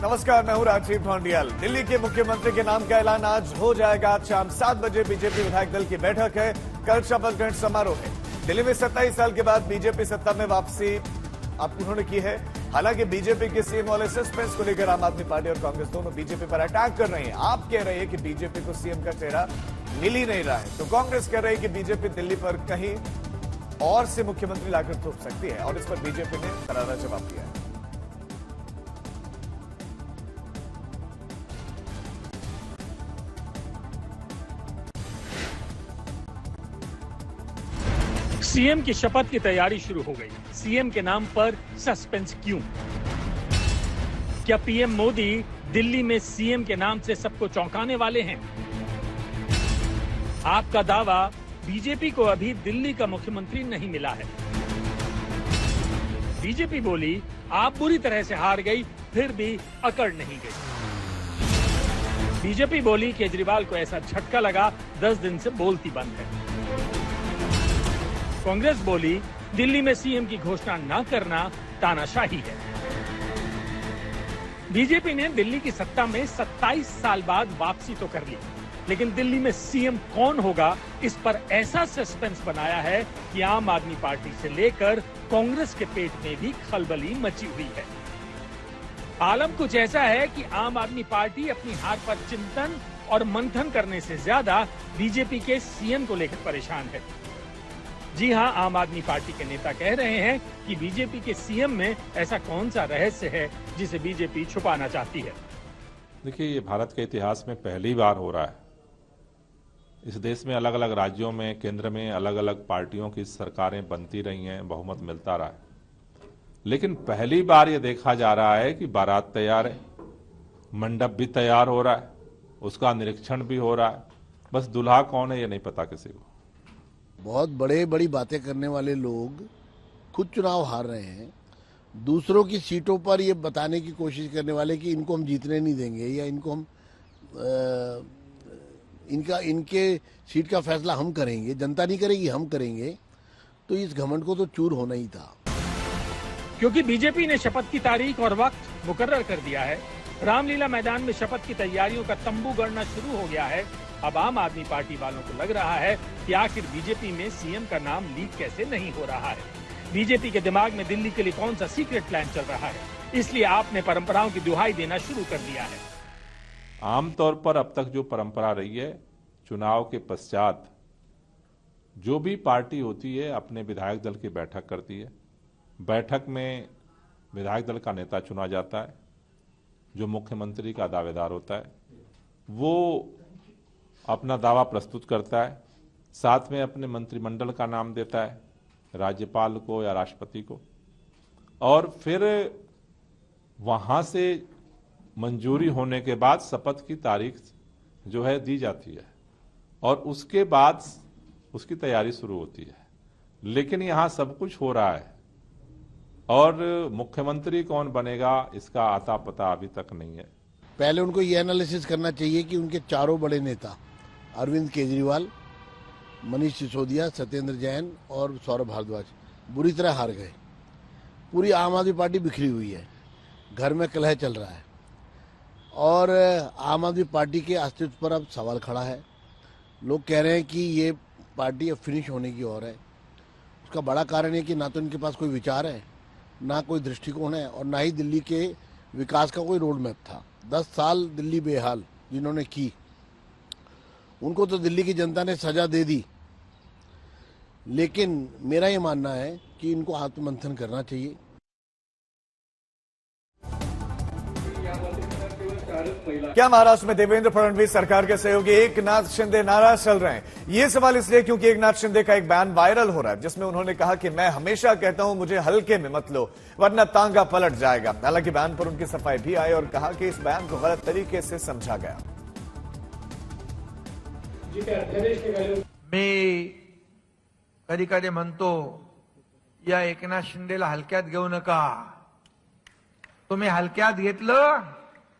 नमस्कार, मैं हूं राजीव ढोंडियल। दिल्ली के मुख्यमंत्री के नाम का ऐलान आज हो जाएगा। आज शाम 7 बजे बीजेपी विधायक दल की बैठक है। कल शपथ ग्रहण समारोह है। दिल्ली में 27 साल के बाद बीजेपी सत्ता में वापसी अब उन्होंने की है। हालांकि बीजेपी के सीएम वाले सस्पेंस को लेकर आम आदमी पार्टी और कांग्रेस दोनों बीजेपी पर अटैक कर रहे हैं। आप कह रहे हैं कि बीजेपी को सीएम का चेहरा मिल ही नहीं रहा है, तो कांग्रेस कह रही है कि बीजेपी दिल्ली पर कहीं और से मुख्यमंत्री लाकर थोप सकती है, और इस पर बीजेपी ने करारा जवाब दिया है। सीएम की शपथ की तैयारी शुरू हो गई। सीएम के नाम पर सस्पेंस क्यों? क्या पीएम मोदी दिल्ली में सीएम के नाम से सबको चौंकाने वाले हैं? आपका दावा, बीजेपी को अभी दिल्ली का मुख्यमंत्री नहीं मिला है। बीजेपी बोली, आप बुरी तरह से हार गई, फिर भी अकड़ नहीं गई। बीजेपी बोली, केजरीवाल को ऐसा झटका लगा, 10 दिन से बोलती बंद है। कांग्रेस बोली, दिल्ली में सीएम की घोषणा न करना तानाशाही है। बीजेपी ने दिल्ली की सत्ता में 27 साल बाद वापसी तो कर ली, लेकिन दिल्ली में सीएम कौन होगा, इस पर ऐसा सस्पेंस बनाया है कि आम आदमी पार्टी से लेकर कांग्रेस के पेट में भी खलबली मची हुई है। आलम कुछ ऐसा है कि आम आदमी पार्टी अपनी हार पर चिंतन और मंथन करने से ज्यादा बीजेपी के सीएम को लेकर परेशान है। जी हां, आम आदमी पार्टी के नेता कह रहे हैं कि बीजेपी के सीएम में ऐसा कौन सा रहस्य है जिसे बीजेपी छुपाना चाहती है। देखिए, ये भारत के इतिहास में पहली बार हो रहा है। इस देश में अलग अलग राज्यों में, केंद्र में अलग अलग पार्टियों की सरकारें बनती रही हैं, बहुमत मिलता रहा है, लेकिन पहली बार ये देखा जा रहा है कि बारात तैयार है, मंडप भी तैयार हो रहा है, उसका निरीक्षण भी हो रहा है, बस दूल्हा कौन है ये नहीं पता किसी को। बहुत बड़ी बातें करने वाले लोग खुद चुनाव हार रहे हैं, दूसरों की सीटों पर ये बताने की कोशिश करने वाले कि इनको हम जीतने नहीं देंगे या इनको हम इनके सीट का फैसला हम करेंगे, जनता नहीं करेगी, हम करेंगे, तो इस घमंड को तो चूर होना ही था। क्योंकि बीजेपी ने शपथ की तारीख और वक्त मुकर्रर कर दिया है। रामलीला मैदान में शपथ की तैयारियों का तंबू गड़ना शुरू हो गया है। अब आम आदमी पार्टी वालों को लग रहा है कि आखिर बीजेपी में सीएम का नाम लीक कैसे नहीं हो रहा है। बीजेपी के दिमाग में दिल्ली के लिए कौन सा सीक्रेट प्लान चल रहा है, इसलिए आपने परंपराओं की दुहाई देना शुरू कर दिया है। आमतौर पर अब तक जो परंपरा रही है, चुनाव के पश्चात जो भी पार्टी होती है अपने विधायक दल की बैठक करती है। बैठक में विधायक दल का नेता चुना जाता है, जो मुख्यमंत्री का दावेदार होता है। वो अपना दावा प्रस्तुत करता है, साथ में अपने मंत्रिमंडल का नाम देता है, राज्यपाल को या राष्ट्रपति को, और फिर वहां से मंजूरी होने के बाद शपथ की तारीख जो है दी जाती है, और उसके बाद उसकी तैयारी शुरू होती है। लेकिन यहां सब कुछ हो रहा है, और मुख्यमंत्री कौन बनेगा इसका आता पता अभी तक नहीं है। पहले उनको ये एनालिसिस करना चाहिए कि उनके चारों बड़े नेता अरविंद केजरीवाल, मनीष सिसोदिया, सत्येंद्र जैन और सौरभ भारद्वाज बुरी तरह हार गए। पूरी आम आदमी पार्टी बिखरी हुई है, घर में कलह चल रहा है, और आम आदमी पार्टी के अस्तित्व पर अब सवाल खड़ा है। लोग कह रहे हैं कि ये पार्टी अब फिनिश होने की ओर है। उसका बड़ा कारण है कि ना तो इनके पास कोई विचार है, ना कोई दृष्टिकोण है, और ना ही दिल्ली के विकास का कोई रोड मैप था। 10 साल दिल्ली बेहाल जिन्होंने की, उनको तो दिल्ली की जनता ने सजा दे दी। लेकिन मेरा ये मानना है कि इनको आत्ममंथन करना चाहिए। क्या महाराष्ट्र में देवेंद्र फडणवीस सरकार के सहयोगी एकनाथ शिंदे नाराज चल रहे हैं? ये सवाल इसलिए क्योंकि एकनाथ शिंदे का एक बयान वायरल हो रहा है, जिसमें उन्होंने कहा कि मैं हमेशा कहता हूं मुझे हल्के में मत लो, वरना तांगा पलट जाएगा। हालांकि बयान पर उनकी सफाई भी आई और कहा कि इस बयान को गलत तरीके से समझा गया। मी कधी कधी म्हणतो, या एकनाथ शिंदेला हलक्यात घेऊ नका. तुम्ही हलक्यात घेतलं,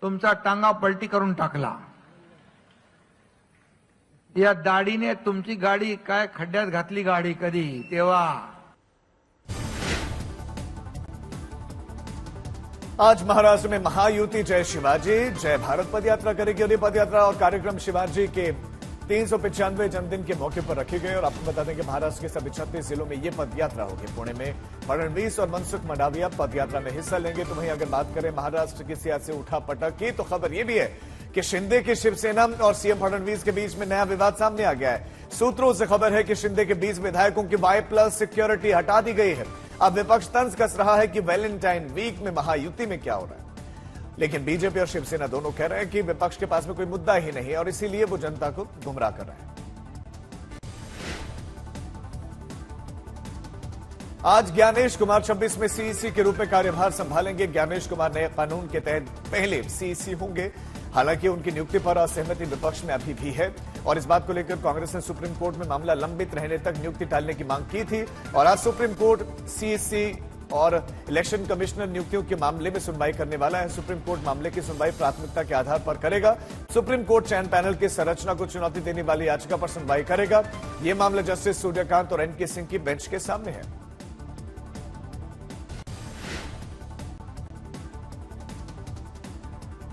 तुमचा टांगा पलटी करून टाकला. या दाढीने तुमची गाडी काय खड्ड्यात घातली गाडी कधी तेव्हा. आज महाराष्ट्र में महायुति जय शिवाजी जय भारत पदयात्रा करेगी और ये पदयात्रा और कार्यक्रम शिवाजी के 395वें जन्मदिन के मौके पर रखे गए। और आपको बता दें कि महाराष्ट्र के सभी 36 जिलों में ये पदयात्रा होगी। पुणे में फडणवीस और मनसुख मंडाविया पदयात्रा में हिस्सा लेंगे। तो वहीं अगर बात करें महाराष्ट्र की सियासी उठापटक की, तो खबर यह भी है कि शिंदे की शिवसेना और सीएम फडणवीस के बीच में नया विवाद सामने आ गया है। सूत्रों से खबर है कि शिंदे के 20 विधायकों की Y+ सिक्योरिटी हटा दी गई है। अब विपक्ष तंज कस रहा है कि वैलेंटाइन वीक में महायुति में क्या हो रहा है, लेकिन बीजेपी और शिवसेना दोनों कह रहे हैं कि विपक्ष के पास में कोई मुद्दा ही नहीं और इसीलिए वो जनता को गुमराह कर रहे हैं। आज ज्ञानेश कुमार 26 में सीईसी के रूप में कार्यभार संभालेंगे। ज्ञानेश कुमार नए कानून के तहत पहले सीईसी होंगे। हालांकि उनकी नियुक्ति पर असहमति विपक्ष में अभी भी है और इस बात को लेकर कांग्रेस ने सुप्रीम कोर्ट में मामला लंबित रहने तक नियुक्ति टालने की मांग की थी और आज सुप्रीम कोर्ट सीईसी और इलेक्शन कमिश्नर नियुक्तियों के मामले में सुनवाई करने वाला है। सुप्रीम कोर्ट मामले की सुनवाई प्राथमिकता के आधार पर करेगा। सुप्रीम कोर्ट चयन पैनल की संरचना को चुनौती देने वाली याचिका पर सुनवाई करेगा। यह मामला जस्टिस सूर्यकांत और एनके सिंह की बेंच के सामने है।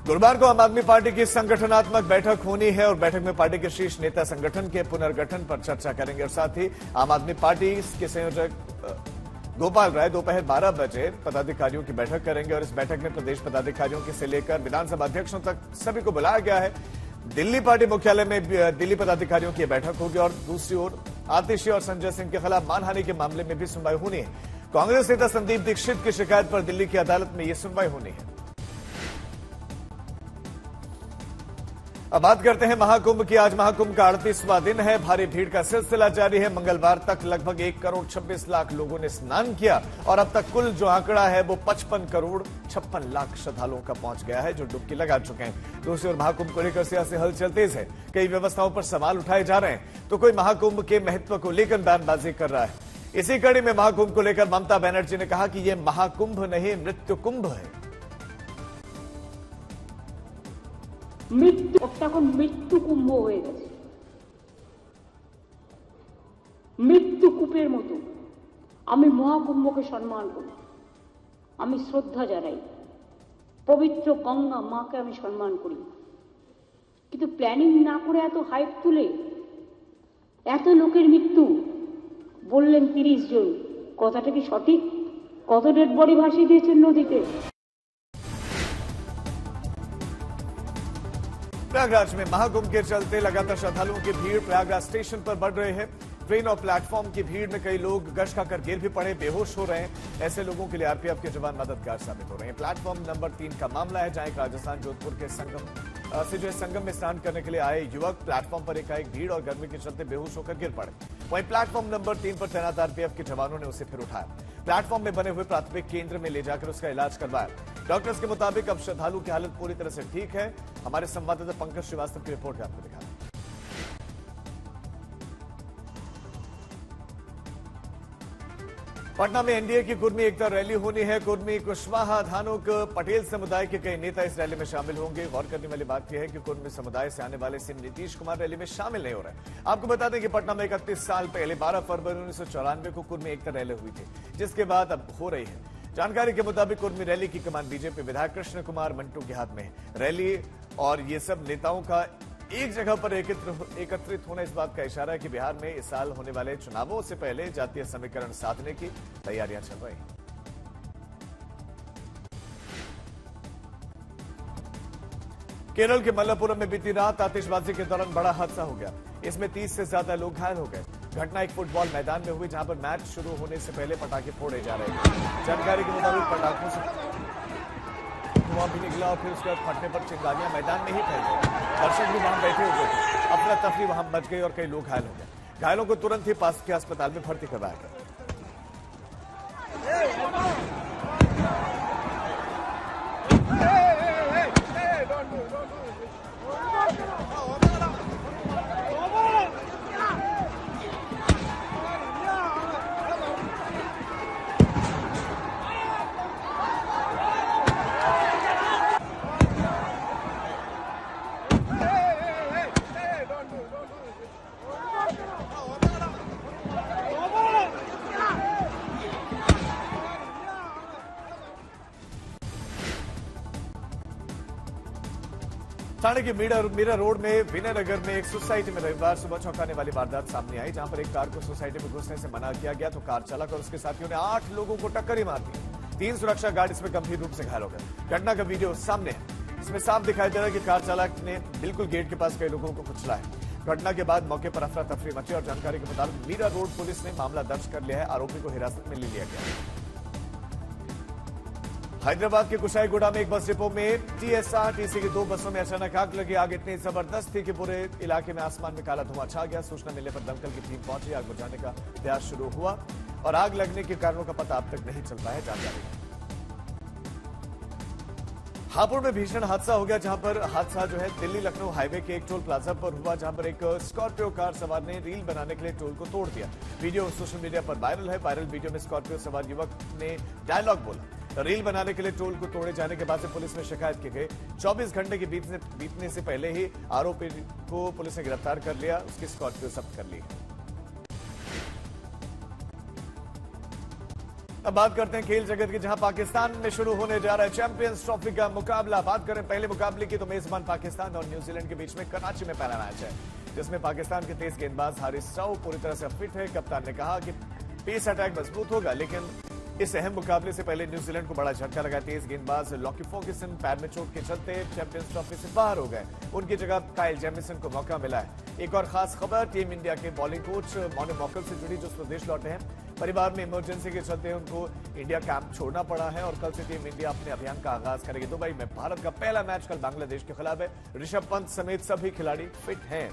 गुरुवार को आम आदमी पार्टी की संगठनात्मक बैठक होनी है और बैठक में पार्टी के शीर्ष नेता संगठन के पुनर्गठन पर चर्चा करेंगे और साथ ही आम आदमी पार्टी के संयोजक गोपाल राय दोपहर 12 बजे पदाधिकारियों की बैठक करेंगे और इस बैठक में प्रदेश पदाधिकारियों के से लेकर विधानसभा अध्यक्षों तक सभी को बुलाया गया है। दिल्ली पार्टी मुख्यालय में दिल्ली पदाधिकारियों की बैठक होगी और दूसरी ओर आतिशी और संजय सिंह के खिलाफ मानहानि के मामले में भी सुनवाई होनी है। कांग्रेस नेता संदीप दीक्षित की शिकायत पर दिल्ली की अदालत में यह सुनवाई होनी है। अब बात करते हैं महाकुंभ की। आज महाकुंभ का 38वां दिन है। भारी भीड़ का सिलसिला जारी है। मंगलवार तक लगभग 1 करोड़ 26 लाख लोगों ने स्नान किया और अब तक कुल जो आंकड़ा है वो 55 करोड़ 56 लाख श्रद्धालुओं का पहुंच गया है जो डुबकी लगा चुके हैं। दूसरी ओर महाकुंभ को लेकर सियासी हलचल तेज है। कई व्यवस्थाओं पर सवाल उठाए जा रहे हैं तो कोई महाकुंभ के महत्व को लेकर बयानबाजी कर रहा है। इसी कड़ी में महाकुंभ को लेकर ममता बनर्जी ने कहा कि यह महाकुंभ नहीं मृत्यु कुंभ है। मृत्यु कुंभ হয়ে গেছে। মৃত্যু কূপের মতো আমি মহাকুম্ভকে সম্মান করি, আমি শ্রদ্ধা জানাই, পবিত্র গঙ্গা মাকে আমি সম্মান করি, কিন্তু প্ল্যানিং না করে এত হাইপ তুলে এত লোকের মৃত্যু বললেন 30 জন, কথাটা কি সঠিক? কত ডেড বডি ভাসিয়ে দিয়েছেন নদীতে। प्रयागराज में महाकुंभ के चलते लगातार श्रद्धालुओं की भीड़ प्रयागराज स्टेशन पर बढ़ रही है। ट्रेन और प्लेटफॉर्म की भीड़ में कई लोग गश खाकर गिर भी पड़े, बेहोश हो रहे हैं। ऐसे लोगों के लिए आरपीएफ के जवान मददगार साबित हो रहे हैं। प्लेटफॉर्म नंबर 3 का मामला है जहां एक राजस्थान जोधपुर के संगम में स्नान करने के लिए आए युवक प्लेटफॉर्म पर एकाएक भीड़ और गर्मी के चलते बेहोश होकर गिर पड़े। वहीं प्लेटफॉर्म नंबर 3 पर तैनात आरपीएफ के जवानों ने उसे फिर उठाया, प्लेटफॉर्म में बने हुए प्राथमिक केंद्र में ले जाकर उसका इलाज करवाया। डॉक्टर्स के मुताबिक अब श्रद्धालु की हालत पूरी तरह से ठीक है। हमारे संवाददाता पंकज श्रीवास्तव की रिपोर्ट आपको दिखा। पटना में एनडीए की कुर्मी एकता रैली होनी है। कुर्मी, कुशवाहा, धानुक, पटेल समुदाय के कई नेता इस रैली में शामिल होंगे। गौर करने वाली बात यह है कि कुर्मी समुदाय से आने वाले सीएम नीतीश कुमार रैली में शामिल नहीं हो रहे। आपको बता दें कि पटना में 31 साल पहले 12 फरवरी 1994 को कुर्मी एकता रैली हुई थी, जिसके बाद अब हो रही है। जानकारी के मुताबिक कुर्मी रैली की कमान बीजेपी विधायक कृष्ण कुमार मंटू के हाथ में है। रैली और ये सब नेताओं का एक जगह पर एकत्रित होना इस बात का इशारा है कि बिहार में इस साल होने वाले चुनावों से पहले जातीय समीकरण साधने की तैयारियां चल रही हैं। केरल के मल्लपुरम में बीती रात आतिशबाजी के दौरान बड़ा हादसा हो गया। इसमें 30 से ज्यादा लोग घायल हो गए। घटना एक फुटबॉल मैदान में हुई जहां पर मैच शुरू होने से पहले पटाखे फोड़े जा रहे थे। जानकारी के मुताबिक पटाखों से धुआं भी निकला और फिर उसके बाद फटने पर चिंगारियां मैदान में ही फैल गई। दर्शक भी वहां बैठे हुए थे। अफरा तफरी वहां मच गई और कई लोग घायल हो गए। घायलों को तुरंत ही पास के अस्पताल में भर्ती करवाया गया। थाने के मीरा रोड में विनयनगर में एक सोसाइटी में रविवार सुबह चौंकाने वाली वारदात सामने आई, जहां पर एक कार को सोसाइटी में घुसने से मना किया गया तो कार चालक और उसके साथियों ने 8 लोगों को टक्कर ही मार दी। 3 सुरक्षा गार्ड इसमें गंभीर रूप से घायल हो गए। घटना का वीडियो सामने है। इसमें साफ दिखाई दे रहा है कि कार चालक ने बिल्कुल गेट के पास कई लोगों को कुचला है। घटना के बाद मौके पर अफरा तफरी मची और जानकारी के मुताबिक मीरा रोड पुलिस ने मामला दर्ज कर लिया है। आरोपी को हिरासत में ले लिया गया। हैदराबाद के कुशाईगुड़ा में एक बस डिपो में टीएसआरटीसी की 2 बसों में अचानक आग लगी। आग इतनी जबरदस्त थी कि पूरे इलाके में आसमान में काला धुआं छा गया। सूचना मिलने पर दमकल की टीम पहुंची, आग बुझाने का प्रयास शुरू हुआ और आग लगने के कारणों का पता अब तक नहीं चल पाया। जानकारी हापुड़ में भीषण हादसा हो गया, जहां पर हादसा जो है दिल्ली लखनऊ हाईवे के एक टोल प्लाजा पर हुआ, जहां पर एक स्कॉर्पियो कार सवार ने रील बनाने के लिए टोल को तोड़ दिया। वीडियो सोशल मीडिया पर वायरल है। वायरल वीडियो में स्कॉर्पियो सवार युवक ने डायलॉग बोला। रील बनाने के लिए टोल को तोड़े जाने के बाद से पुलिस में शिकायत की गई। 24 घंटे के बीतने से पहले ही आरोपी को पुलिस ने गिरफ्तार कर लिया, उसकी स्कॉर्पियो जब्त कर ली। अब बात करते हैं खेल जगत की, जहां पाकिस्तान में शुरू होने जा रहा है चैंपियंस ट्रॉफी का मुकाबला। बात करें पहले मुकाबले की तो मेजबान पाकिस्तान और न्यूजीलैंड के बीच में कराची में पहला मैच है, जिसमें पाकिस्तान के तेज गेंदबाज हारिस राउफ पूरी तरह से फिट है। कप्तान ने कहा कि पेस अटैक मजबूत होगा, लेकिन इस अहम मुकाबले से पहले न्यूजीलैंड को बड़ा झटका लगा। तेज गेंदबाज लॉकी फर्ग्यूसन पैर में चोट के चलते चैंपियंस ट्रॉफी से बाहर हो गए। उनकी जगह काइल जेमिसन को मौका मिला है। एक और खास खबर, टीम इंडिया के बॉलिंग कोच मोनू मॉकल से जुड़ी, जो स्वदेश लौटे हैं। परिवार में इमरजेंसी के चलते उनको इंडिया कैंप छोड़ना पड़ा है और कल से टीम इंडिया अपने अभियान का आगाज करेगी। दुबई में भारत का पहला मैच कल बांग्लादेश के खिलाफ है। ऋषभ पंत समेत सभी खिलाड़ी फिट हैं।